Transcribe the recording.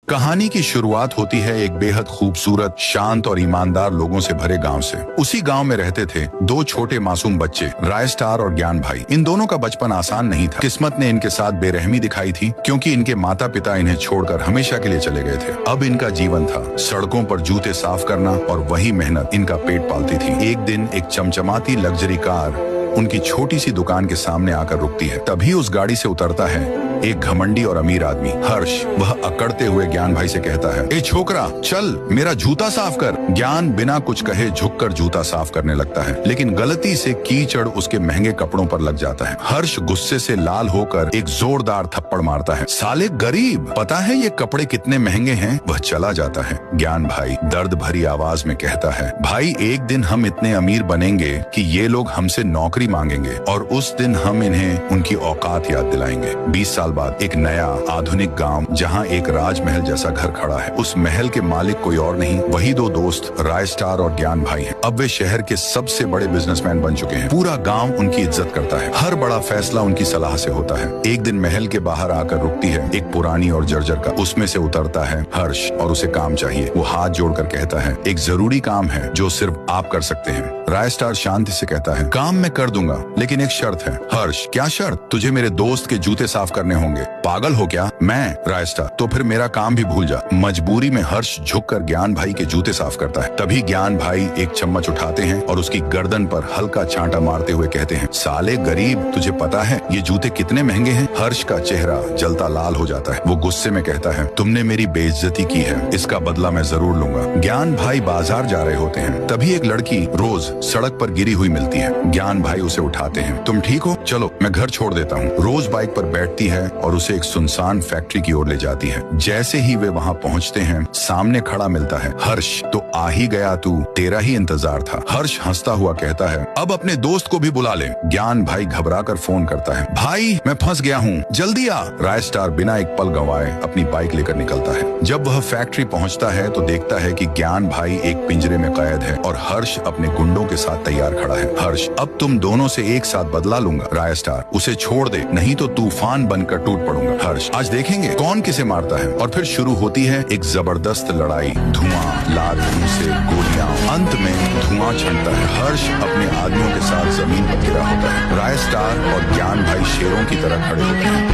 कहानी की शुरुआत होती है एक बेहद खूबसूरत, शांत और ईमानदार लोगों से भरे गांव से। उसी गांव में रहते थे दो छोटे मासूम बच्चे, राय स्टार और ज्ञान भाई। इन दोनों का बचपन आसान नहीं था। किस्मत ने इनके साथ बेरहमी दिखाई थी, क्योंकि इनके माता पिता इन्हें छोड़कर हमेशा के लिए चले गए थे। अब इनका जीवन था सड़कों पर जूते साफ करना, और वही मेहनत इनका पेट पालती थी। एक दिन एक चमचमाती लग्जरी कार उनकी छोटी सी दुकान के सामने आकर रुकती है। तभी उस गाड़ी से उतरता है एक घमंडी और अमीर आदमी, हर्ष। वह अकड़ते हुए ज्ञान भाई से कहता है, ए छोकरा, चल मेरा जूता साफ कर। ज्ञान बिना कुछ कहे झुककर जूता साफ करने लगता है, लेकिन गलती से कीचड़ उसके महंगे कपड़ों पर लग जाता है। हर्ष गुस्से से लाल होकर एक जोरदार थप्पड़ मारता है। साले गरीब, पता है ये कपड़े कितने महंगे हैं? वह चला जाता है। ज्ञान भाई दर्द भरी आवाज में कहता है, भाई एक दिन हम इतने अमीर बनेंगे कि ये लोग हमसे नौकरी मांगेंगे, और उस दिन हम इन्हें उनकी औकात याद दिलाएंगे। 20 साल बाद एक नया आधुनिक गांव, जहां एक राजमहल जैसा घर खड़ा है। उस महल के मालिक कोई और नहीं, वही दो दोस्त राय स्टार और ज्ञान भाई हैं। अब वे शहर के सबसे बड़े बिजनेसमैन बन चुके हैं। पूरा गांव उनकी इज्जत करता है। हर बड़ा फैसला उनकी सलाह से होता है। एक दिन महल के बाहर आकर रुकती है एक पुरानी और जर्जर कार। उसमें से उतरता है हर्ष और उसे काम चाहिए। वो हाथ जोड़कर कहता है, एक जरूरी काम है जो सिर्फ आप कर सकते हैं। राय स्टार शांति से कहता है, काम मैं कर दूंगा, लेकिन एक शर्त है। हर्ष, क्या शर्त? तुझे मेरे दोस्त के जूते साफ करने होंगे। पागल हो क्या? मैं? राय स्टार, तो फिर मेरा काम भी भूल जा। मजबूरी में हर्ष झुककर ज्ञान भाई के जूते साफ करता है। तभी ज्ञान भाई एक चम्मच उठाते हैं और उसकी गर्दन पर हल्का छांटा मारते हुए कहते हैं, साले गरीब, तुझे पता है ये जूते कितने महंगे हैं? हर्ष का चेहरा जलता लाल हो जाता है। वो गुस्से में कहता है, तुमने मेरी बेइज्जती की है, इसका बदला मैं जरूर लूंगा। ज्ञान भाई बाजार जा रहे होते हैं। तभी एक लड़की रोज सड़क पर गिरी हुई मिलती है। ज्ञान भाई उसे उठाते हैं। तुम ठीक हो? चलो मैं घर छोड़ देता हूँ। रोज बाइक पर बैठती है और उसे एक सुनसान फैक्ट्री की ओर ले जाती है। जैसे ही वे वहाँ पहुँचते हैं, सामने खड़ा मिलता है हर्ष। तो आ ही गया तू, तेरा ही इंतजार था। हर्ष हंसता हुआ कहता है, अब अपने दोस्त को भी बुला ले। ज्ञान भाई घबराकर फोन करता है, भाई मैं फंस गया हूँ, जल्दी आ। राय स्टार बिना एक पल गंवाए अपनी बाइक लेकर निकलता है। जब वह फैक्ट्री पहुँचता है तो देखता है कि ज्ञान भाई एक पिंजरे में कैद है और हर्ष अपने गुंडों के साथ तैयार खड़ा है। हर्ष, अब तुम दोनों से एक साथ बदला लूंगा। राय स्टार, उसे छोड़ दे, नहीं तो तूफान बनकर टूट पड़ूंगा। हर्ष, आज देखेंगे कौन किसे मारता है। और फिर शुरू होती है एक जबरदस्त लड़ाई। धुआं, लाल से गोलियां, अंत में धुआं छंटता है। हर्ष अपने आदमियों के साथ जमीन पर गिरा होता है। राय स्टार और ज्ञान भाई शेरों की तरह खड़े होते हैं।